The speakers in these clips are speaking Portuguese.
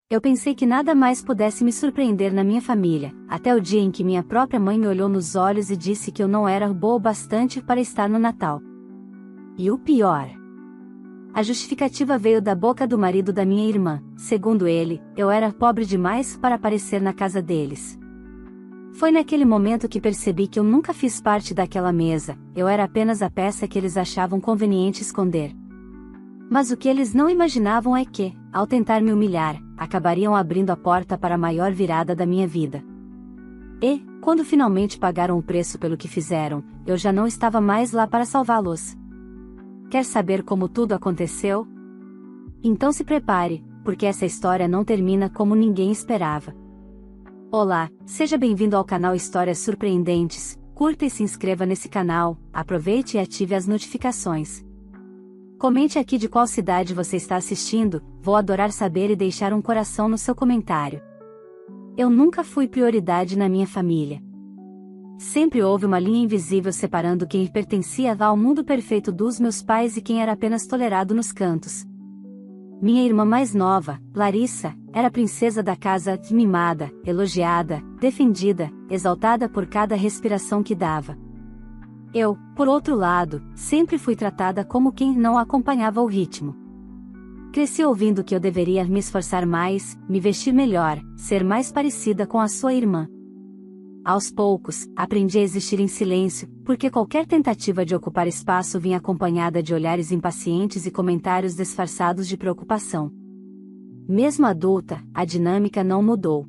Eu pensei que nada mais pudesse me surpreender na minha família, até o dia em que minha própria mãe me olhou nos olhos e disse que eu não era boa o bastante para estar no Natal. E o pior. A justificativa veio da boca do marido da minha irmã. Segundo ele, eu era pobre demais para aparecer na casa deles. Foi naquele momento que percebi que eu nunca fiz parte daquela mesa, eu era apenas a peça que eles achavam conveniente esconder. Mas o que eles não imaginavam é que, ao tentar me humilhar, acabariam abrindo a porta para a maior virada da minha vida. E, quando finalmente pagaram o preço pelo que fizeram, eu já não estava mais lá para salvá-los. Quer saber como tudo aconteceu? Então se prepare, porque essa história não termina como ninguém esperava. Olá, seja bem-vindo ao canal Histórias Surpreendentes, curta e se inscreva nesse canal, aproveite e ative as notificações. Comente aqui de qual cidade você está assistindo, vou adorar saber e deixar um coração no seu comentário. Eu nunca fui prioridade na minha família. Sempre houve uma linha invisível separando quem pertencia ao mundo perfeito dos meus pais e quem era apenas tolerado nos cantos. Minha irmã mais nova, Larissa, era a princesa da casa, mimada, elogiada, defendida, exaltada por cada respiração que dava. Eu, por outro lado, sempre fui tratada como quem não acompanhava o ritmo. Cresci ouvindo que eu deveria me esforçar mais, me vestir melhor, ser mais parecida com a sua irmã. Aos poucos, aprendi a existir em silêncio, porque qualquer tentativa de ocupar espaço vinha acompanhada de olhares impacientes e comentários disfarçados de preocupação. Mesmo adulta, a dinâmica não mudou.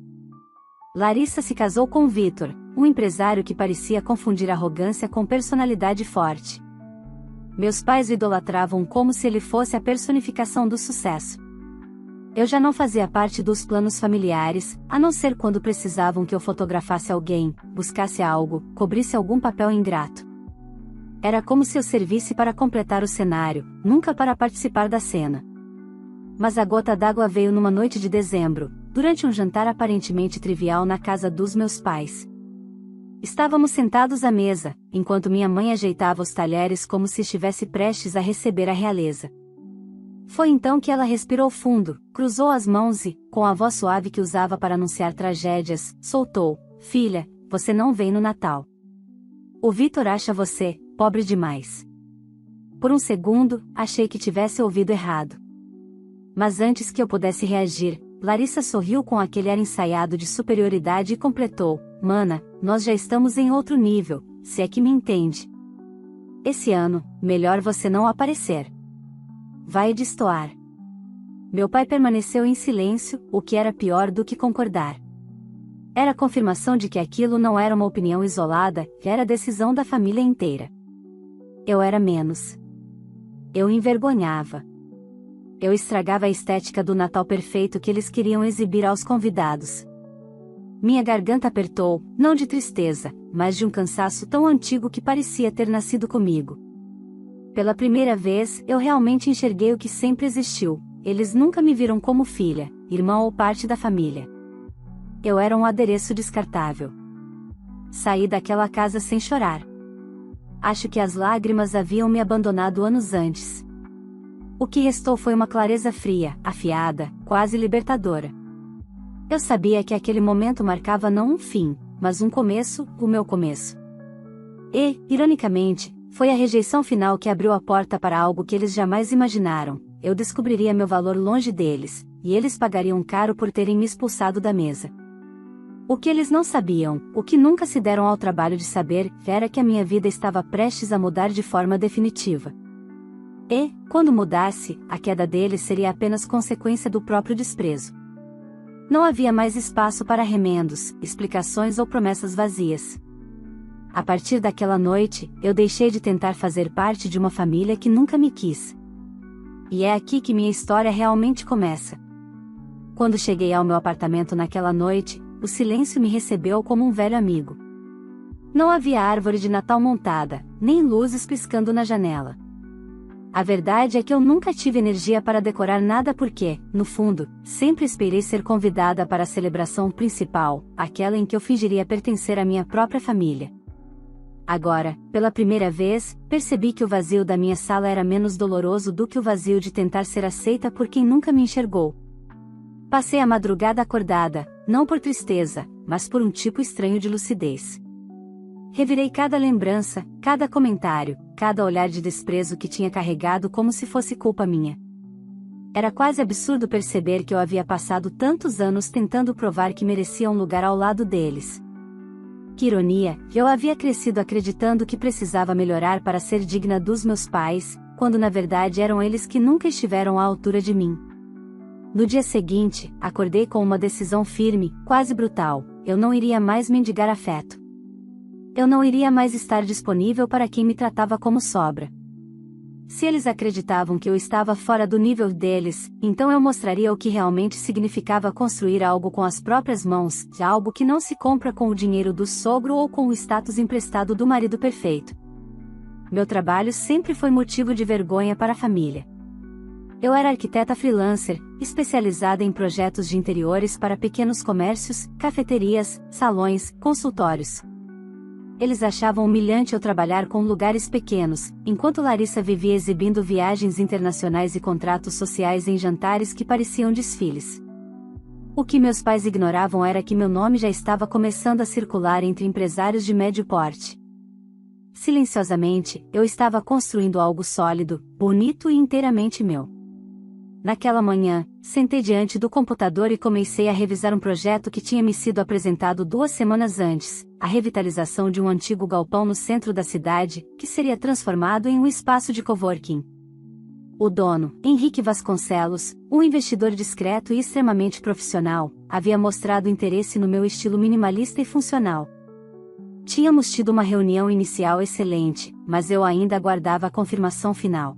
Larissa se casou com Vitor, um empresário que parecia confundir arrogância com personalidade forte. Meus pais o idolatravam como se ele fosse a personificação do sucesso. Eu já não fazia parte dos planos familiares, a não ser quando precisavam que eu fotografasse alguém, buscasse algo, cobrisse algum papel ingrato. Era como se eu servisse para completar o cenário, nunca para participar da cena. Mas a gota d'água veio numa noite de dezembro, durante um jantar aparentemente trivial na casa dos meus pais. Estávamos sentados à mesa, enquanto minha mãe ajeitava os talheres como se estivesse prestes a receber a realeza. Foi então que ela respirou fundo, cruzou as mãos e, com a voz suave que usava para anunciar tragédias, soltou: "Filha, você não vem no Natal. O Vitor acha você pobre demais." Por um segundo, achei que tivesse ouvido errado. Mas antes que eu pudesse reagir, Larissa sorriu com aquele ar ensaiado de superioridade e completou: "Mana, nós já estamos em outro nível, se é que me entende. Esse ano, melhor você não aparecer. Vai destoar." Meu pai permaneceu em silêncio, o que era pior do que concordar. Era a confirmação de que aquilo não era uma opinião isolada, era a decisão da família inteira. Eu era menos. Eu envergonhava. Eu estragava a estética do Natal perfeito que eles queriam exibir aos convidados. Minha garganta apertou, não de tristeza, mas de um cansaço tão antigo que parecia ter nascido comigo. Pela primeira vez, eu realmente enxerguei o que sempre existiu: eles nunca me viram como filha, irmã ou parte da família. Eu era um adereço descartável. Saí daquela casa sem chorar. Acho que as lágrimas haviam me abandonado anos antes. O que restou foi uma clareza fria, afiada, quase libertadora. Eu sabia que aquele momento marcava não um fim, mas um começo, o meu começo. E, ironicamente, foi a rejeição final que abriu a porta para algo que eles jamais imaginaram: eu descobriria meu valor longe deles, e eles pagariam caro por terem me expulsado da mesa. O que eles não sabiam, o que nunca se deram ao trabalho de saber, era que a minha vida estava prestes a mudar de forma definitiva. E, quando mudasse, a queda deles seria apenas consequência do próprio desprezo. Não havia mais espaço para remendos, explicações ou promessas vazias. A partir daquela noite, eu deixei de tentar fazer parte de uma família que nunca me quis. E é aqui que minha história realmente começa. Quando cheguei ao meu apartamento naquela noite, o silêncio me recebeu como um velho amigo. Não havia árvore de Natal montada, nem luzes piscando na janela. A verdade é que eu nunca tive energia para decorar nada porque, no fundo, sempre esperei ser convidada para a celebração principal, aquela em que eu fingiria pertencer à minha própria família. Agora, pela primeira vez, percebi que o vazio da minha sala era menos doloroso do que o vazio de tentar ser aceita por quem nunca me enxergou. Passei a madrugada acordada, não por tristeza, mas por um tipo estranho de lucidez. Revirei cada lembrança, cada comentário, cada olhar de desprezo que tinha carregado como se fosse culpa minha. Era quase absurdo perceber que eu havia passado tantos anos tentando provar que merecia um lugar ao lado deles. Que ironia, eu havia crescido acreditando que precisava melhorar para ser digna dos meus pais, quando na verdade eram eles que nunca estiveram à altura de mim. No dia seguinte, acordei com uma decisão firme, quase brutal: eu não iria mais mendigar afeto. Eu não iria mais estar disponível para quem me tratava como sobra. Se eles acreditavam que eu estava fora do nível deles, então eu mostraria o que realmente significava construir algo com as próprias mãos, algo que não se compra com o dinheiro do sogro ou com o status emprestado do marido perfeito. Meu trabalho sempre foi motivo de vergonha para a família. Eu era arquiteta freelancer, especializada em projetos de interiores para pequenos comércios, cafeterias, salões, consultórios. Eles achavam humilhante eu trabalhar com lugares pequenos, enquanto Larissa vivia exibindo viagens internacionais e contratos sociais em jantares que pareciam desfiles. O que meus pais ignoravam era que meu nome já estava começando a circular entre empresários de médio porte. Silenciosamente, eu estava construindo algo sólido, bonito e inteiramente meu. Naquela manhã, sentei diante do computador e comecei a revisar um projeto que tinha me sido apresentado 2 semanas antes, a revitalização de um antigo galpão no centro da cidade, que seria transformado em um espaço de coworking. O dono, Henrique Vasconcelos, um investidor discreto e extremamente profissional, havia mostrado interesse no meu estilo minimalista e funcional. Tínhamos tido uma reunião inicial excelente, mas eu ainda aguardava a confirmação final.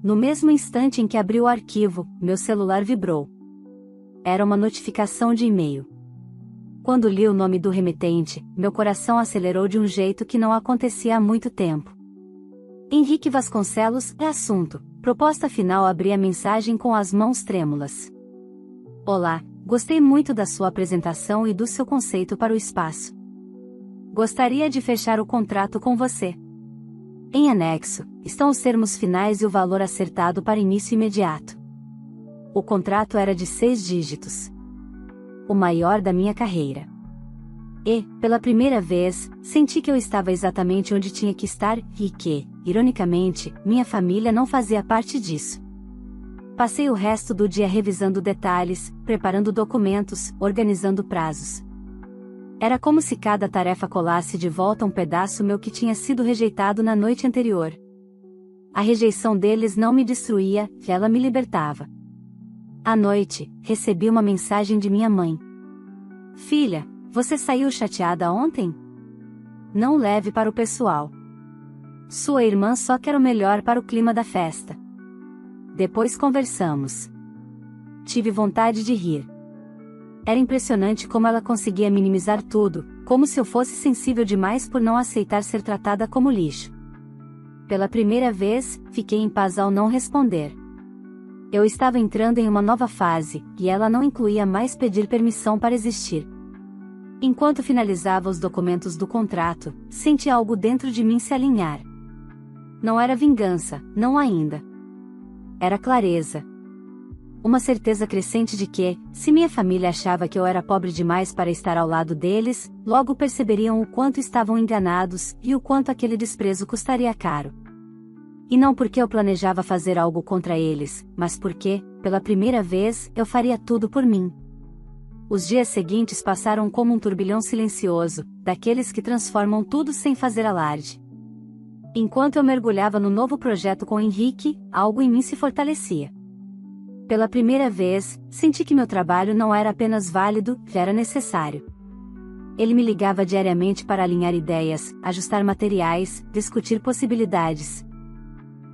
No mesmo instante em que abri o arquivo, meu celular vibrou. Era uma notificação de e-mail. Quando li o nome do remetente, meu coração acelerou de um jeito que não acontecia há muito tempo. Henrique Vasconcelos, é assunto. Proposta final. Abri a mensagem com as mãos trêmulas. Olá, gostei muito da sua apresentação e do seu conceito para o espaço. Gostaria de fechar o contrato com você. Em anexo, estão os termos finais e o valor acertado para início imediato. O contrato era de 6 dígitos. O maior da minha carreira. E, pela primeira vez, senti que eu estava exatamente onde tinha que estar, e que, ironicamente, minha família não fazia parte disso. Passei o resto do dia revisando detalhes, preparando documentos, organizando prazos. Era como se cada tarefa colasse de volta um pedaço meu que tinha sido rejeitado na noite anterior. A rejeição deles não me destruía, ela me libertava. À noite, recebi uma mensagem de minha mãe. Filha, você saiu chateada ontem? Não leve para o pessoal. Sua irmã só quer o melhor para o clima da festa. Depois conversamos. Tive vontade de rir. Era impressionante como ela conseguia minimizar tudo, como se eu fosse sensível demais por não aceitar ser tratada como lixo. Pela primeira vez, fiquei em paz ao não responder. Eu estava entrando em uma nova fase, e ela não incluía mais pedir permissão para existir. Enquanto finalizava os documentos do contrato, senti algo dentro de mim se alinhar. Não era vingança, não ainda. Era clareza. Uma certeza crescente de que, se minha família achava que eu era pobre demais para estar ao lado deles, logo perceberiam o quanto estavam enganados e o quanto aquele desprezo custaria caro. E não porque eu planejava fazer algo contra eles, mas porque, pela primeira vez, eu faria tudo por mim. Os dias seguintes passaram como um turbilhão silencioso, daqueles que transformam tudo sem fazer alarde. Enquanto eu mergulhava no novo projeto com Henrique, algo em mim se fortalecia. Pela primeira vez, senti que meu trabalho não era apenas válido, era necessário. Ele me ligava diariamente para alinhar ideias, ajustar materiais, discutir possibilidades.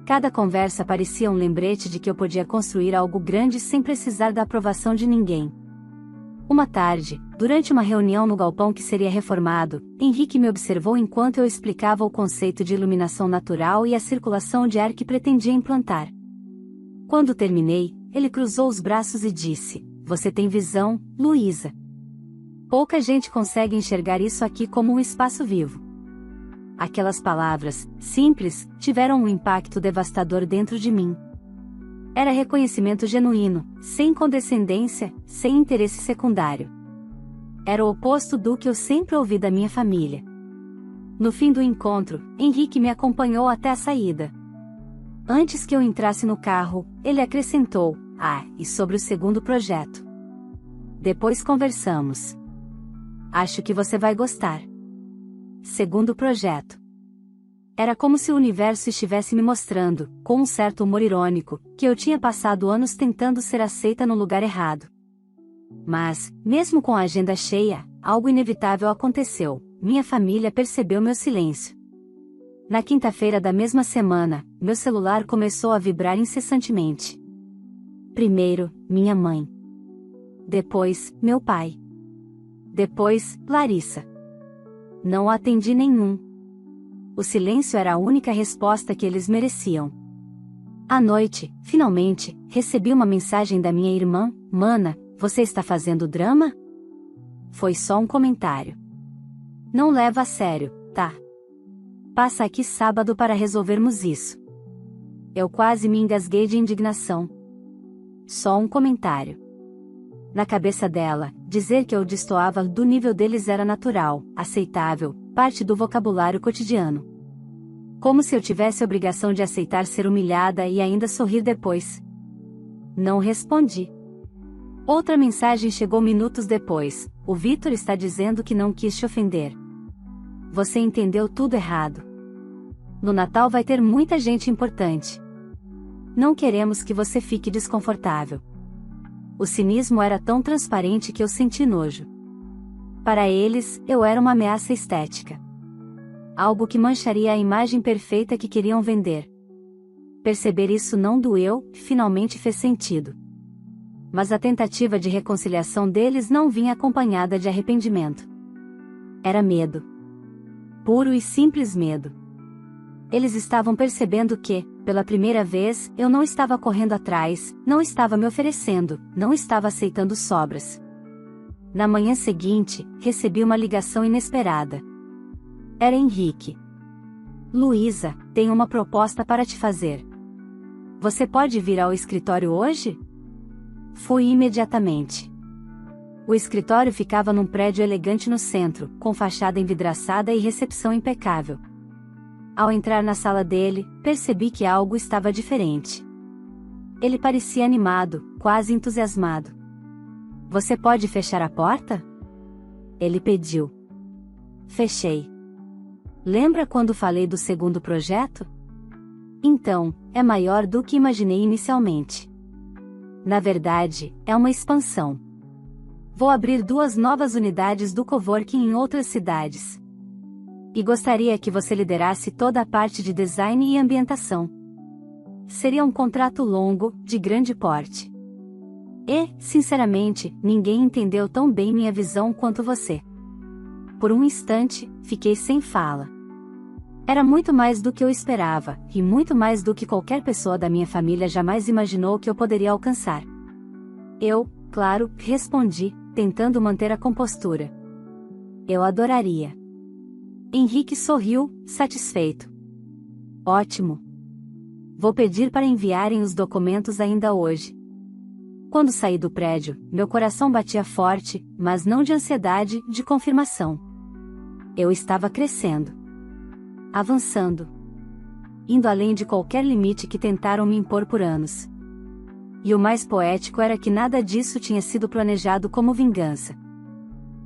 Cada conversa parecia um lembrete de que eu podia construir algo grande sem precisar da aprovação de ninguém. Uma tarde, durante uma reunião no galpão que seria reformado, Henrique me observou enquanto eu explicava o conceito de iluminação natural e a circulação de ar que pretendia implantar. Quando terminei, ele cruzou os braços e disse: "Você tem visão, Luísa. Pouca gente consegue enxergar isso aqui como um espaço vivo." Aquelas palavras, simples, tiveram um impacto devastador dentro de mim. Era reconhecimento genuíno, sem condescendência, sem interesse secundário. Era o oposto do que eu sempre ouvi da minha família. No fim do encontro, Henrique me acompanhou até a saída. Antes que eu entrasse no carro, ele acrescentou: e sobre o segundo projeto. Depois conversamos. Acho que você vai gostar. Segundo projeto. Era como se o universo estivesse me mostrando, com um certo humor irônico, que eu tinha passado anos tentando ser aceita no lugar errado. Mas, mesmo com a agenda cheia, algo inevitável aconteceu. Minha família percebeu meu silêncio. Na quinta-feira da mesma semana, meu celular começou a vibrar incessantemente. Primeiro, minha mãe. Depois, meu pai. Depois, Larissa. Não atendi nenhum. O silêncio era a única resposta que eles mereciam. À noite, finalmente, recebi uma mensagem da minha irmã: Mana, você está fazendo drama? Foi só um comentário. Não leva a sério, tá? Passa aqui sábado para resolvermos isso. Eu quase me engasguei de indignação. Só um comentário. Na cabeça dela, dizer que eu destoava do nível deles era natural, aceitável, parte do vocabulário cotidiano. Como se eu tivesse a obrigação de aceitar ser humilhada e ainda sorrir depois. Não respondi. Outra mensagem chegou minutos depois: o Vitor está dizendo que não quis te ofender. Você entendeu tudo errado. No Natal vai ter muita gente importante. Não queremos que você fique desconfortável. O cinismo era tão transparente que eu senti nojo. Para eles, eu era uma ameaça estética. Algo que mancharia a imagem perfeita que queriam vender. Perceber isso não doeu, finalmente fez sentido. Mas a tentativa de reconciliação deles não vinha acompanhada de arrependimento. Era medo. Puro e simples medo. Eles estavam percebendo que, pela primeira vez, eu não estava correndo atrás, não estava me oferecendo, não estava aceitando sobras. Na manhã seguinte, recebi uma ligação inesperada. Era Henrique. Luísa, tenho uma proposta para te fazer. Você pode vir ao escritório hoje? Fui imediatamente. O escritório ficava num prédio elegante no centro, com fachada envidraçada e recepção impecável. Ao entrar na sala dele, percebi que algo estava diferente. Ele parecia animado, quase entusiasmado. Você pode fechar a porta? Ele pediu. Fechei. Lembra quando falei do segundo projeto? Então, é maior do que imaginei inicialmente. Na verdade, é uma expansão. Vou abrir 2 novas unidades do coworking em outras cidades. E gostaria que você liderasse toda a parte de design e ambientação. Seria um contrato longo, de grande porte. E, sinceramente, ninguém entendeu tão bem minha visão quanto você. Por um instante, fiquei sem fala. Era muito mais do que eu esperava, e muito mais do que qualquer pessoa da minha família jamais imaginou que eu poderia alcançar. Eu, claro, respondi, tentando manter a compostura. Eu adoraria. Henrique sorriu, satisfeito. Ótimo. Vou pedir para enviarem os documentos ainda hoje. Quando saí do prédio, meu coração batia forte, mas não de ansiedade, de confirmação. Eu estava crescendo. Avançando. Indo além de qualquer limite que tentaram me impor por anos. E o mais poético era que nada disso tinha sido planejado como vingança.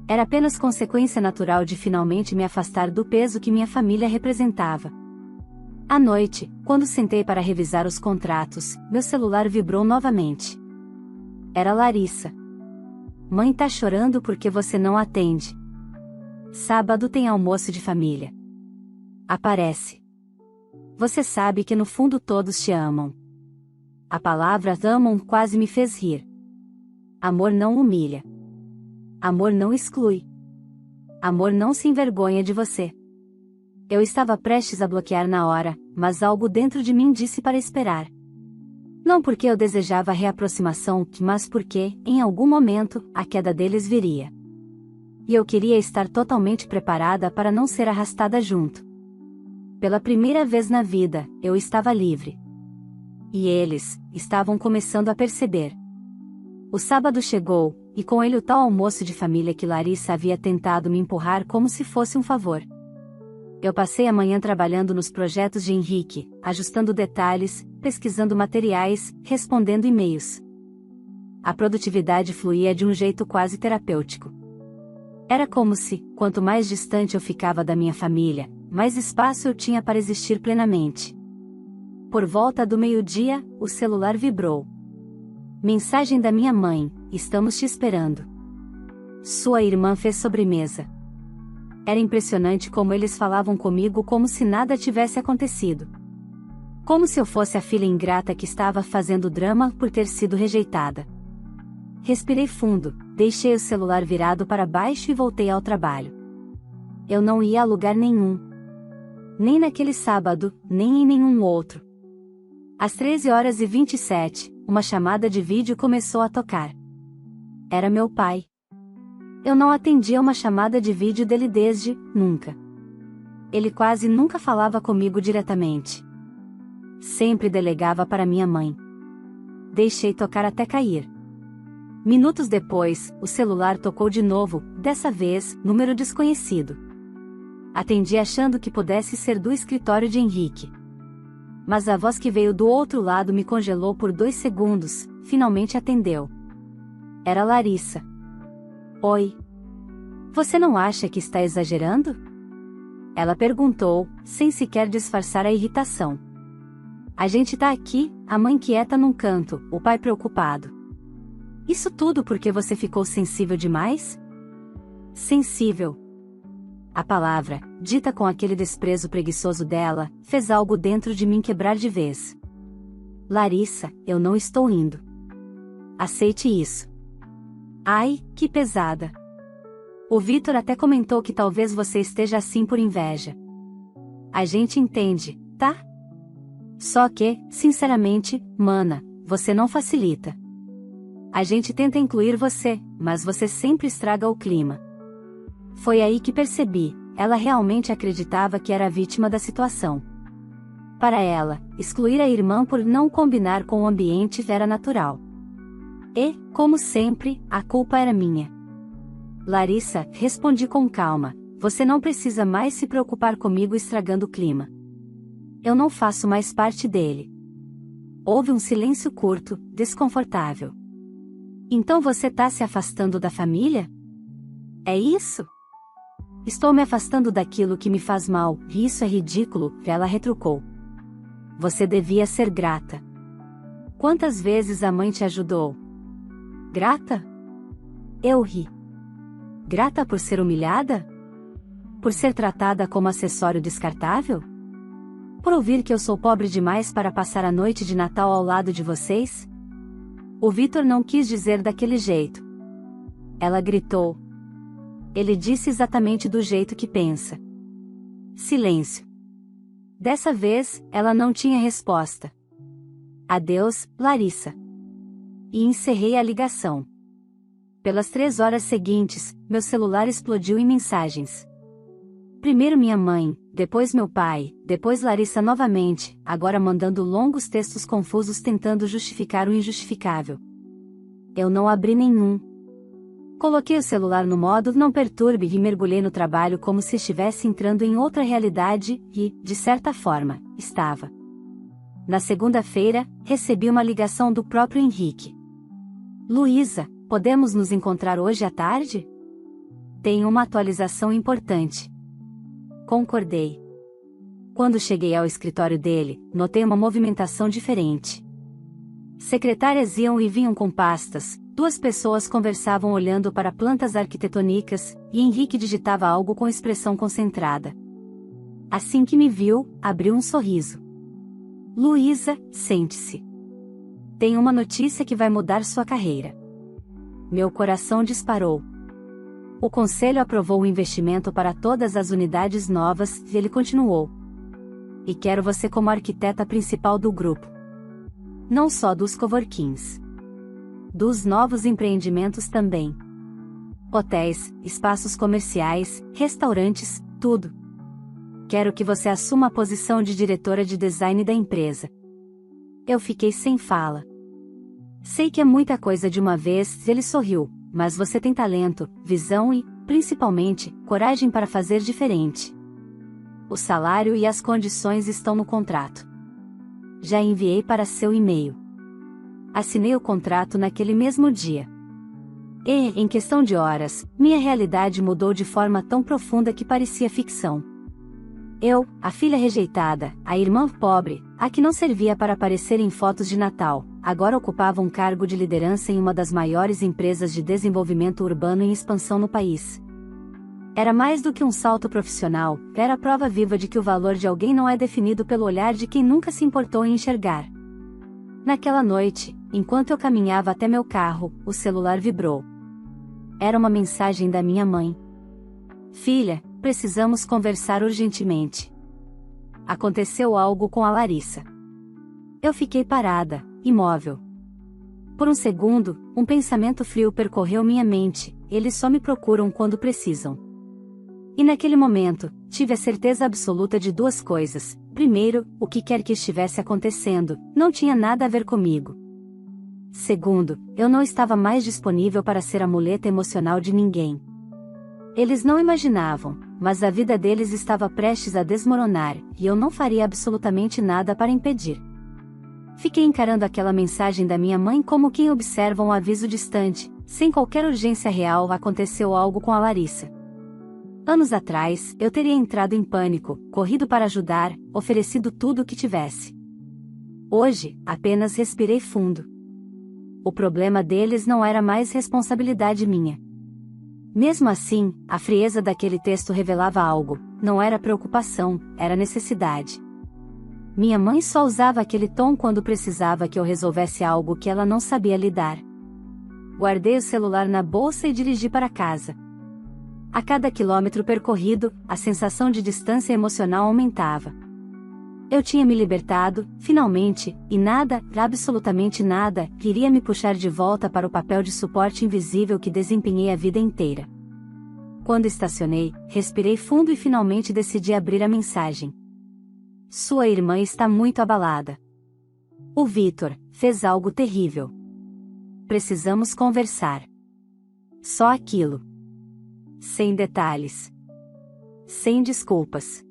Era apenas consequência natural de finalmente me afastar do peso que minha família representava. À noite, quando sentei para revisar os contratos, meu celular vibrou novamente. Era Larissa. Mãe tá chorando porque você não atende. Sábado tem almoço de família. Aparece. Você sabe que no fundo todos te amam. A palavra amam quase me fez rir. Amor não humilha. Amor não exclui. Amor não se envergonha de você. Eu estava prestes a bloquear na hora, mas algo dentro de mim disse para esperar. Não porque eu desejava a reaproximação, mas porque, em algum momento, a queda deles viria. E eu queria estar totalmente preparada para não ser arrastada junto. Pela primeira vez na vida, eu estava livre. E eles estavam começando a perceber. O sábado chegou, e com ele o tal almoço de família que Larissa havia tentado me empurrar como se fosse um favor. Eu passei a manhã trabalhando nos projetos de Henrique, ajustando detalhes, pesquisando materiais, respondendo e-mails. A produtividade fluía de um jeito quase terapêutico. Era como se, quanto mais distante eu ficava da minha família, mais espaço eu tinha para existir plenamente. Por volta do meio-dia, o celular vibrou. Mensagem da minha mãe: estamos te esperando. Sua irmã fez sobremesa. Era impressionante como eles falavam comigo como se nada tivesse acontecido. Como se eu fosse a filha ingrata que estava fazendo drama por ter sido rejeitada. Respirei fundo, deixei o celular virado para baixo e voltei ao trabalho. Eu não ia a lugar nenhum. Nem naquele sábado, nem em nenhum outro. Às 13h27, uma chamada de vídeo começou a tocar. Era meu pai. Eu não atendia uma chamada de vídeo dele desde, nunca. Ele quase nunca falava comigo diretamente. Sempre delegava para minha mãe. Deixei tocar até cair. Minutos depois, o celular tocou de novo, dessa vez, número desconhecido. Atendi achando que pudesse ser do escritório de Henrique. Mas a voz que veio do outro lado me congelou por 2 segundos, finalmente atendeu. Era Larissa. Oi. Você não acha que está exagerando? Ela perguntou, sem sequer disfarçar a irritação. A gente tá aqui, a mãe quieta num canto, o pai preocupado. Isso tudo porque você ficou sensível demais? Sensível. A palavra, dita com aquele desprezo preguiçoso dela, fez algo dentro de mim quebrar de vez. Larissa, eu não estou indo. Aceite isso. Ai, que pesada. O Vitor até comentou que talvez você esteja assim por inveja. A gente entende, tá? Só que, sinceramente, mana, você não facilita. A gente tenta incluir você, mas você sempre estraga o clima. Foi aí que percebi, ela realmente acreditava que era vítima da situação. Para ela, excluir a irmã por não combinar com o ambiente era natural. E, como sempre, a culpa era minha. Larissa, respondi com calma, você não precisa mais se preocupar comigo estragando o clima. Eu não faço mais parte dele. Houve um silêncio curto, desconfortável. Então você tá se afastando da família? É isso? Estou me afastando daquilo que me faz mal, e isso é ridículo, ela retrucou. Você devia ser grata. Quantas vezes a mãe te ajudou? Grata? Eu ri. Grata por ser humilhada? Por ser tratada como acessório descartável? Por ouvir que eu sou pobre demais para passar a noite de Natal ao lado de vocês? O Vitor não quis dizer daquele jeito. Ela gritou. Ele disse exatamente do jeito que pensa. Silêncio. Dessa vez, ela não tinha resposta. Adeus, Larissa. E encerrei a ligação. Pelas 3 horas seguintes, meu celular explodiu em mensagens. Primeiro minha mãe, depois meu pai, depois Larissa novamente, agora mandando longos textos confusos tentando justificar o injustificável. Eu não abri nenhum. Coloquei o celular no modo não perturbe e mergulhei no trabalho como se estivesse entrando em outra realidade e, de certa forma, estava. Na segunda-feira, recebi uma ligação do próprio Henrique. Luísa, podemos nos encontrar hoje à tarde? Tenho uma atualização importante. Concordei. Quando cheguei ao escritório dele, notei uma movimentação diferente. Secretárias iam e vinham com pastas, 2 pessoas conversavam olhando para plantas arquitetônicas, e Henrique digitava algo com expressão concentrada. Assim que me viu, abriu um sorriso. Luísa, sente-se. Tenho uma notícia que vai mudar sua carreira. Meu coração disparou. O conselho aprovou o investimento para todas as unidades novas, e ele continuou. E quero você como arquiteta principal do grupo. Não só dos coworkings. Dos novos empreendimentos também. Hotéis, espaços comerciais, restaurantes, tudo. Quero que você assuma a posição de diretora de design da empresa. Eu fiquei sem fala. Sei que é muita coisa de uma vez, ele sorriu, mas você tem talento, visão e, principalmente, coragem para fazer diferente. O salário e as condições estão no contrato. Já enviei para seu e-mail. Assinei o contrato naquele mesmo dia. E, em questão de horas, minha realidade mudou de forma tão profunda que parecia ficção. Eu, a filha rejeitada, a irmã pobre, a que não servia para aparecer em fotos de Natal, agora ocupava um cargo de liderança em uma das maiores empresas de desenvolvimento urbano em expansão no país. Era mais do que um salto profissional, era a prova viva de que o valor de alguém não é definido pelo olhar de quem nunca se importou em enxergar. Naquela noite, enquanto eu caminhava até meu carro, o celular vibrou. Era uma mensagem da minha mãe. Filha, precisamos conversar urgentemente. Aconteceu algo com a Larissa. Eu fiquei parada, imóvel. Por um segundo, um pensamento frio percorreu minha mente, eles só me procuram quando precisam. E naquele momento, tive a certeza absoluta de duas coisas. Primeiro, o que quer que estivesse acontecendo, não tinha nada a ver comigo. Segundo, eu não estava mais disponível para ser a muleta emocional de ninguém. Eles não imaginavam, mas a vida deles estava prestes a desmoronar, e eu não faria absolutamente nada para impedir. Fiquei encarando aquela mensagem da minha mãe como quem observa um aviso distante. Sem qualquer urgência real, aconteceu algo com a Larissa. Anos atrás, eu teria entrado em pânico, corrido para ajudar, oferecido tudo o que tivesse. Hoje, apenas respirei fundo. O problema deles não era mais responsabilidade minha. Mesmo assim, a frieza daquele texto revelava algo, não era preocupação, era necessidade. Minha mãe só usava aquele tom quando precisava que eu resolvesse algo que ela não sabia lidar. Guardei o celular na bolsa e dirigi para casa. A cada quilômetro percorrido, a sensação de distância emocional aumentava. Eu tinha me libertado, finalmente, e nada, absolutamente nada, iria me puxar de volta para o papel de suporte invisível que desempenhei a vida inteira. Quando estacionei, respirei fundo e finalmente decidi abrir a mensagem. Sua irmã está muito abalada. O Vitor fez algo terrível. Precisamos conversar. Só aquilo. Sem detalhes. Sem desculpas.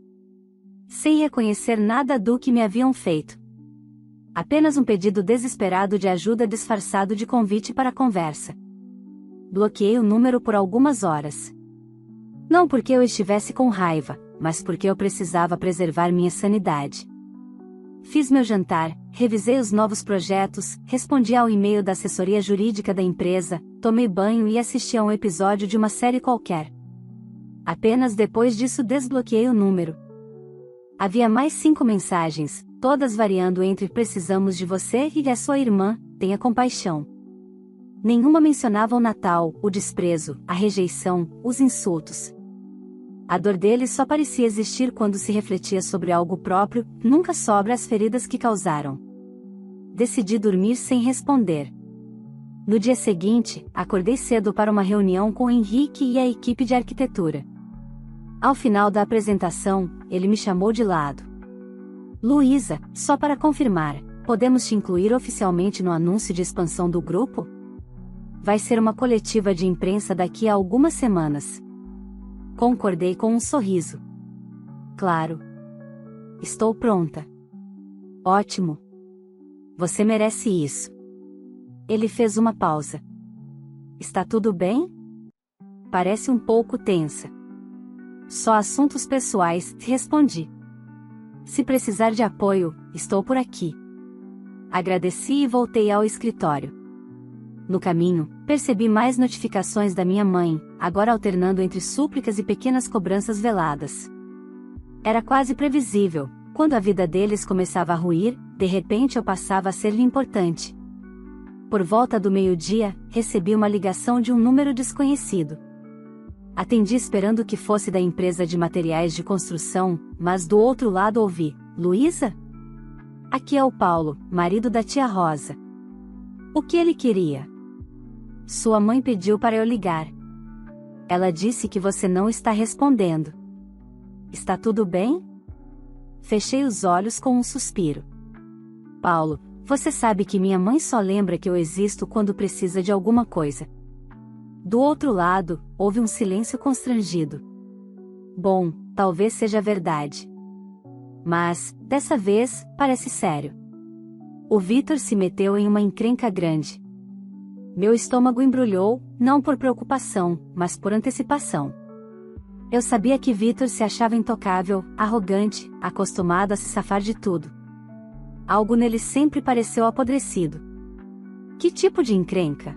Sem reconhecer nada do que me haviam feito. Apenas um pedido desesperado de ajuda disfarçado de convite para a conversa. Bloqueei o número por algumas horas. Não porque eu estivesse com raiva, mas porque eu precisava preservar minha sanidade. Fiz meu jantar, revisei os novos projetos, respondi ao e-mail da assessoria jurídica da empresa, tomei banho e assisti a um episódio de uma série qualquer. Apenas depois disso desbloqueei o número. Havia mais 5 mensagens, todas variando entre precisamos de você e a sua irmã, tenha compaixão. Nenhuma mencionava o Natal, o desprezo, a rejeição, os insultos. A dor deles só parecia existir quando se refletia sobre algo próprio, nunca sobre as feridas que causaram. Decidi dormir sem responder. No dia seguinte, acordei cedo para uma reunião com Henrique e a equipe de arquitetura. Ao final da apresentação, ele me chamou de lado. Luísa, só para confirmar, podemos te incluir oficialmente no anúncio de expansão do grupo? Vai ser uma coletiva de imprensa daqui a algumas semanas. Concordei com um sorriso. Claro. Estou pronta. Ótimo. Você merece isso. Ele fez uma pausa. Está tudo bem? Parece um pouco tensa. Só assuntos pessoais, respondi. Se precisar de apoio, estou por aqui. Agradeci e voltei ao escritório. No caminho, percebi mais notificações da minha mãe, agora alternando entre súplicas e pequenas cobranças veladas. Era quase previsível, quando a vida deles começava a ruir, de repente eu passava a ser-lhe importante. Por volta do meio-dia, recebi uma ligação de um número desconhecido. Atendi esperando que fosse da empresa de materiais de construção, mas do outro lado ouvi: Luísa? Aqui é o Paulo, marido da tia Rosa. O que ele queria? Sua mãe pediu para eu ligar. Ela disse que você não está respondendo. Está tudo bem? Fechei os olhos com um suspiro. Paulo, Você sabe que minha mãe só lembra que eu existo quando precisa de alguma coisa. Do outro lado, houve um silêncio constrangido. Bom, talvez seja verdade. Mas, dessa vez, parece sério. O Vitor se meteu em uma encrenca grande. Meu estômago embrulhou, não por preocupação, mas por antecipação. Eu sabia que Vitor se achava intocável, arrogante, acostumado a se safar de tudo. Algo nele sempre pareceu apodrecido. Que tipo de encrenca?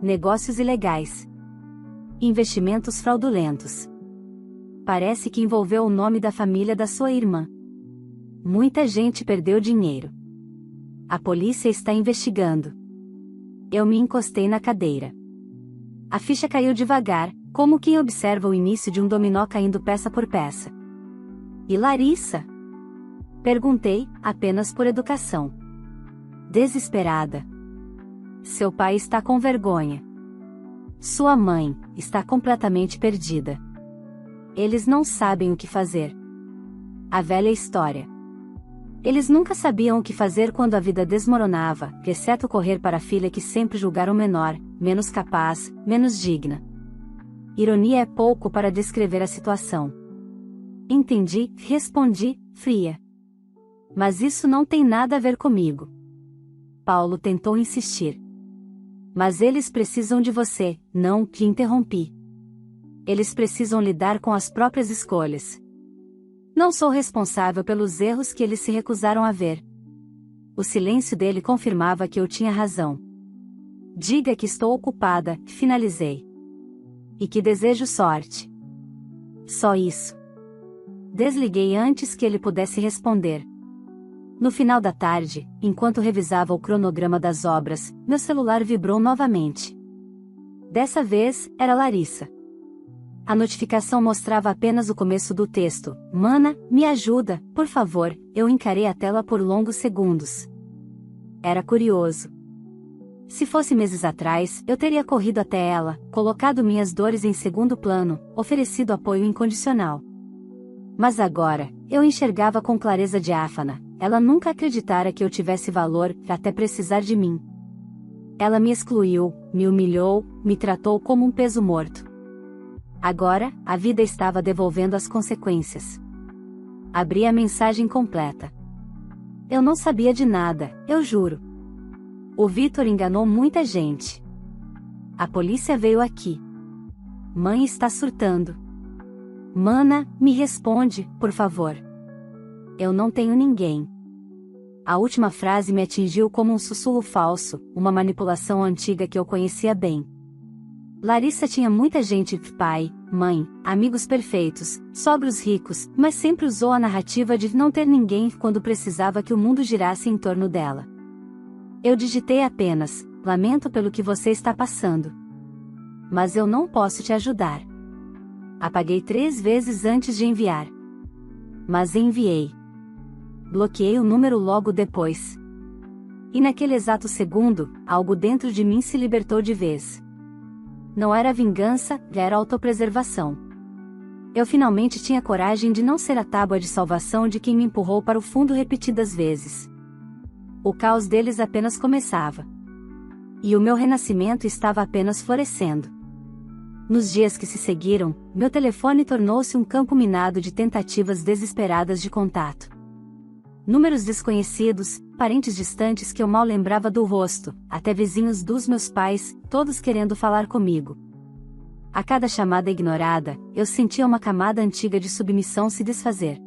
Negócios ilegais. Investimentos fraudulentos. Parece que envolveu o nome da família da sua irmã. Muita gente perdeu dinheiro. A polícia está investigando. Eu me encostei na cadeira. A ficha caiu devagar, como quem observa o início de um dominó caindo peça por peça. E Larissa? Perguntei, apenas por educação. Desesperada. Seu pai está com vergonha. Sua mãe está completamente perdida. Eles não sabem o que fazer. A velha história. Eles nunca sabiam o que fazer quando a vida desmoronava, exceto correr para a filha que sempre julgaram menor, menos capaz, menos digna. Ironia é pouco para descrever a situação. Entendi, respondi, fria. Mas isso não tem nada a ver comigo. Paulo tentou insistir. Mas eles precisam de você, não, te interrompi. Eles precisam lidar com as próprias escolhas. Não sou responsável pelos erros que eles se recusaram a ver. O silêncio dele confirmava que eu tinha razão. Diga que estou ocupada, finalizei. E que desejo sorte. Só isso. Desliguei antes que ele pudesse responder. No final da tarde, enquanto revisava o cronograma das obras, meu celular vibrou novamente. Dessa vez, era Larissa. A notificação mostrava apenas o começo do texto. Mana, me ajuda, por favor. Eu encarei a tela por longos segundos. Era curioso. Se fosse meses atrás, eu teria corrido até ela, colocado minhas dores em segundo plano, oferecido apoio incondicional. Mas agora, eu enxergava com clareza diáfana. Ela nunca acreditara que eu tivesse valor, até precisar de mim. Ela me excluiu, me humilhou, me tratou como um peso morto. Agora, a vida estava devolvendo as consequências. Abri a mensagem completa. Eu não sabia de nada, eu juro. O Vitor enganou muita gente. A polícia veio aqui. Mãe está surtando. Mana, me responde, por favor. Eu não tenho ninguém. A última frase me atingiu como um sussurro falso, uma manipulação antiga que eu conhecia bem. Larissa tinha muita gente, pai, mãe, amigos perfeitos, sogros ricos, mas sempre usou a narrativa de não ter ninguém quando precisava que o mundo girasse em torno dela. Eu digitei apenas, lamento pelo que você está passando. Mas eu não posso te ajudar. Apaguei 3 vezes antes de enviar. Mas enviei. Bloqueei o número logo depois. E naquele exato segundo, algo dentro de mim se libertou de vez. Não era vingança, era autopreservação. Eu finalmente tinha coragem de não ser a tábua de salvação de quem me empurrou para o fundo repetidas vezes. O caos deles apenas começava. E o meu renascimento estava apenas florescendo. Nos dias que se seguiram, meu telefone tornou-se um campo minado de tentativas desesperadas de contato. Números desconhecidos, parentes distantes que eu mal lembrava do rosto, até vizinhos dos meus pais, todos querendo falar comigo. A cada chamada ignorada, eu sentia uma camada antiga de submissão se desfazer.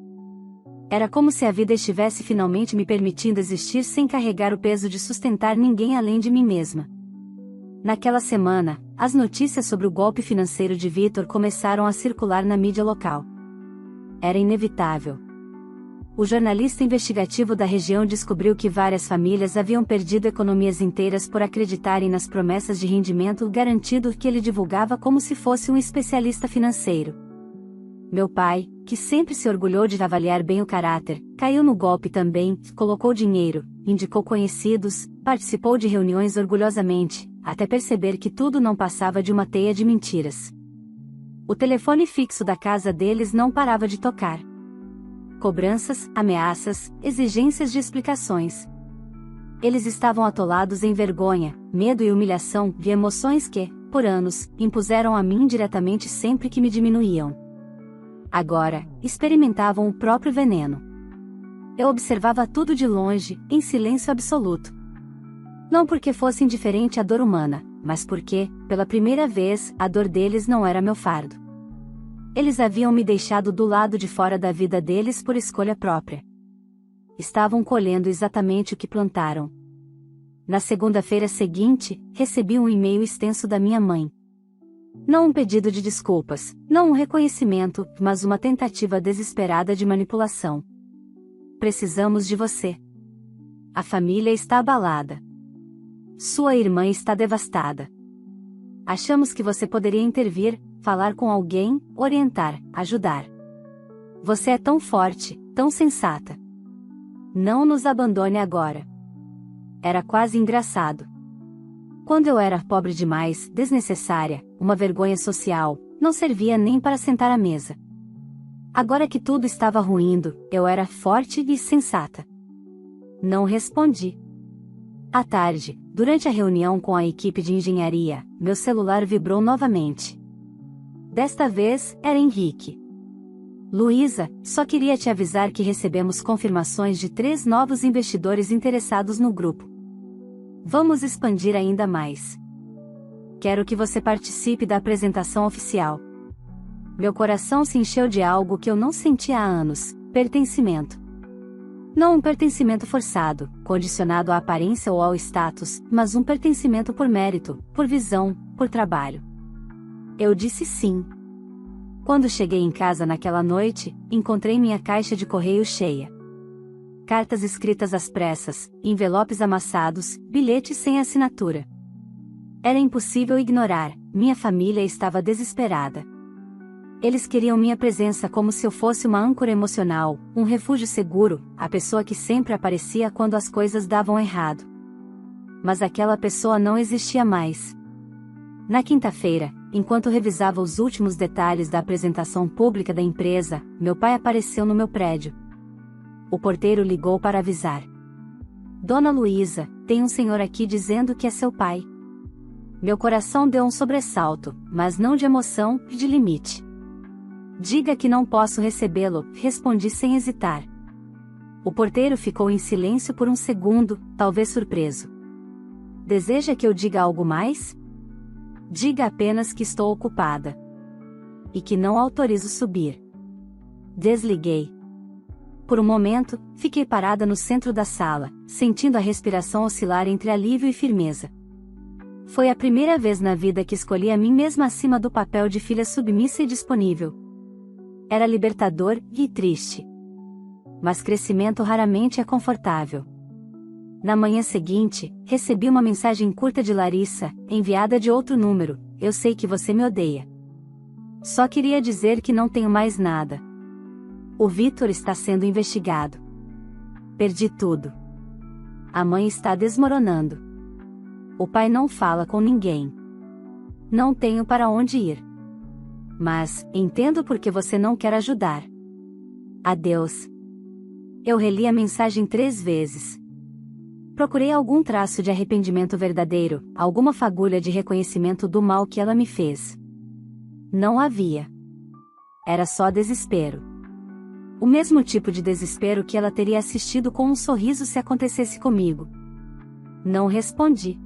Era como se a vida estivesse finalmente me permitindo existir sem carregar o peso de sustentar ninguém além de mim mesma. Naquela semana, as notícias sobre o golpe financeiro de Vitor começaram a circular na mídia local. Era inevitável. O jornalista investigativo da região descobriu que várias famílias haviam perdido economias inteiras por acreditarem nas promessas de rendimento garantido que ele divulgava como se fosse um especialista financeiro. Meu pai, que sempre se orgulhou de avaliar bem o caráter, caiu no golpe também, colocou dinheiro, indicou conhecidos, participou de reuniões orgulhosamente, até perceber que tudo não passava de uma teia de mentiras. O telefone fixo da casa deles não parava de tocar. Cobranças, ameaças, exigências de explicações. Eles estavam atolados em vergonha, medo e humilhação, de emoções que, por anos, impuseram a mim diretamente sempre que me diminuíam. Agora, experimentavam o próprio veneno. Eu observava tudo de longe, em silêncio absoluto. Não porque fosse indiferente à dor humana, mas porque, pela primeira vez, a dor deles não era meu fardo. Eles haviam me deixado do lado de fora da vida deles por escolha própria. Estavam colhendo exatamente o que plantaram. Na segunda-feira seguinte, recebi um e-mail extenso da minha mãe. Não um pedido de desculpas, não um reconhecimento, mas uma tentativa desesperada de manipulação. Precisamos de você. A família está abalada. Sua irmã está devastada. Achamos que você poderia intervir, falar com alguém, orientar, ajudar. Você é tão forte, tão sensata. Não nos abandone agora. Era quase engraçado. Quando eu era pobre demais, desnecessária, uma vergonha social, não servia nem para sentar à mesa. Agora que tudo estava ruindo, eu era forte e sensata. Não respondi. À tarde, durante a reunião com a equipe de engenharia, meu celular vibrou novamente. Desta vez, era Henrique. Luísa, só queria te avisar que recebemos confirmações de 3 novos investidores interessados no grupo. Vamos expandir ainda mais. Quero que você participe da apresentação oficial. Meu coração se encheu de algo que eu não sentia há anos: pertencimento. Não um pertencimento forçado, condicionado à aparência ou ao status, mas um pertencimento por mérito, por visão, por trabalho. Eu disse sim. Quando cheguei em casa naquela noite, encontrei minha caixa de correio cheia. Cartas escritas às pressas, envelopes amassados, bilhetes sem assinatura. Era impossível ignorar, minha família estava desesperada. Eles queriam minha presença como se eu fosse uma âncora emocional, um refúgio seguro, a pessoa que sempre aparecia quando as coisas davam errado. Mas aquela pessoa não existia mais. Na quinta-feira, enquanto revisava os últimos detalhes da apresentação pública da empresa, meu pai apareceu no meu prédio. O porteiro ligou para avisar. Dona Luísa, tem um senhor aqui dizendo que é seu pai. Meu coração deu um sobressalto, mas não de emoção, de limite. Diga que não posso recebê-lo, respondi sem hesitar. O porteiro ficou em silêncio por um segundo, talvez surpreso. Deseja que eu diga algo mais? Diga apenas que estou ocupada. E que não autorizo subir. Desliguei. Por um momento, fiquei parada no centro da sala, sentindo a respiração oscilar entre alívio e firmeza. Foi a primeira vez na vida que escolhi a mim mesma acima do papel de filha submissa e disponível. Era libertador e triste. Mas crescimento raramente é confortável. Na manhã seguinte, recebi uma mensagem curta de Larissa, enviada de outro número: eu sei que você me odeia. Só queria dizer que não tenho mais nada. O Vitor está sendo investigado. Perdi tudo. A mãe está desmoronando. O pai não fala com ninguém. Não tenho para onde ir. Mas, entendo por que você não quer ajudar. Adeus. Eu reli a mensagem 3 vezes. Procurei algum traço de arrependimento verdadeiro, alguma fagulha de reconhecimento do mal que ela me fez. Não havia. Era só desespero. O mesmo tipo de desespero que ela teria assistido com um sorriso se acontecesse comigo. Não respondi.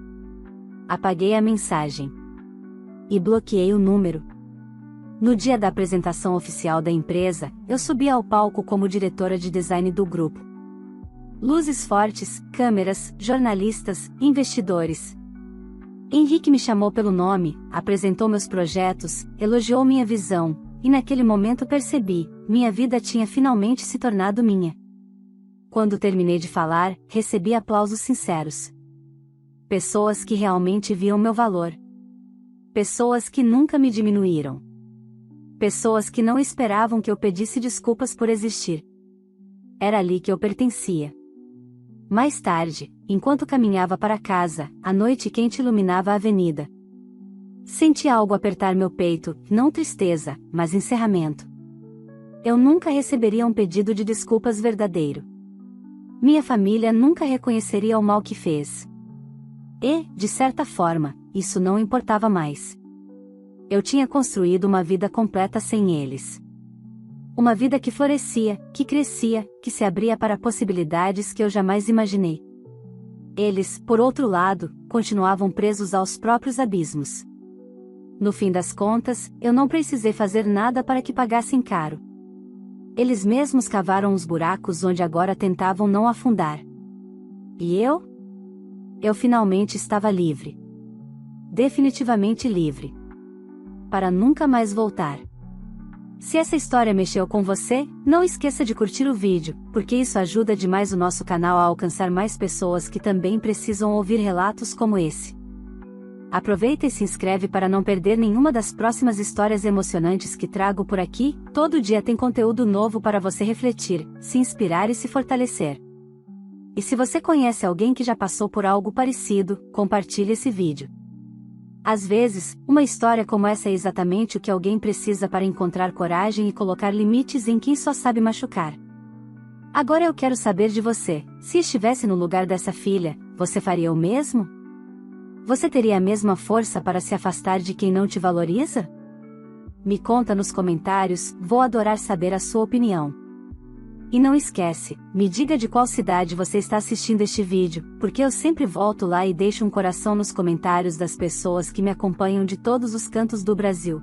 Apaguei a mensagem. E bloqueei o número. No dia da apresentação oficial da empresa, eu subi ao palco como diretora de design do grupo. Luzes fortes, câmeras, jornalistas, investidores. Henrique me chamou pelo nome, apresentou meus projetos, elogiou minha visão, e naquele momento percebi, minha vida tinha finalmente se tornado minha. Quando terminei de falar, recebi aplausos sinceros. Pessoas que realmente viam meu valor. Pessoas que nunca me diminuíram. Pessoas que não esperavam que eu pedisse desculpas por existir. Era ali que eu pertencia. Mais tarde, enquanto caminhava para casa, a noite quente iluminava a avenida. Senti algo apertar meu peito, não tristeza, mas encerramento. Eu nunca receberia um pedido de desculpas verdadeiro. minha família nunca reconheceria o mal que fez. E, de certa forma, isso não importava mais. Eu tinha construído uma vida completa sem eles. Uma vida que florescia, que crescia, que se abria para possibilidades que eu jamais imaginei. Eles, por outro lado, continuavam presos aos próprios abismos. No fim das contas, eu não precisei fazer nada para que pagassem caro. Eles mesmos cavaram os buracos onde agora tentavam não afundar. E eu? Eu finalmente estava livre. Definitivamente livre. Para nunca mais voltar. Se essa história mexeu com você, não esqueça de curtir o vídeo, porque isso ajuda demais o nosso canal a alcançar mais pessoas que também precisam ouvir relatos como esse. Aproveita e se inscreve para não perder nenhuma das próximas histórias emocionantes que trago por aqui. Todo dia tem conteúdo novo para você refletir, se inspirar e se fortalecer. E se você conhece alguém que já passou por algo parecido, compartilhe esse vídeo. Às vezes, uma história como essa é exatamente o que alguém precisa para encontrar coragem e colocar limites em quem só sabe machucar. Agora eu quero saber de você: se estivesse no lugar dessa filha, você faria o mesmo? Você teria a mesma força para se afastar de quem não te valoriza? Me conta nos comentários, vou adorar saber a sua opinião. E não esquece, me diga de qual cidade você está assistindo este vídeo, porque eu sempre volto lá e deixo um coração nos comentários das pessoas que me acompanham de todos os cantos do Brasil.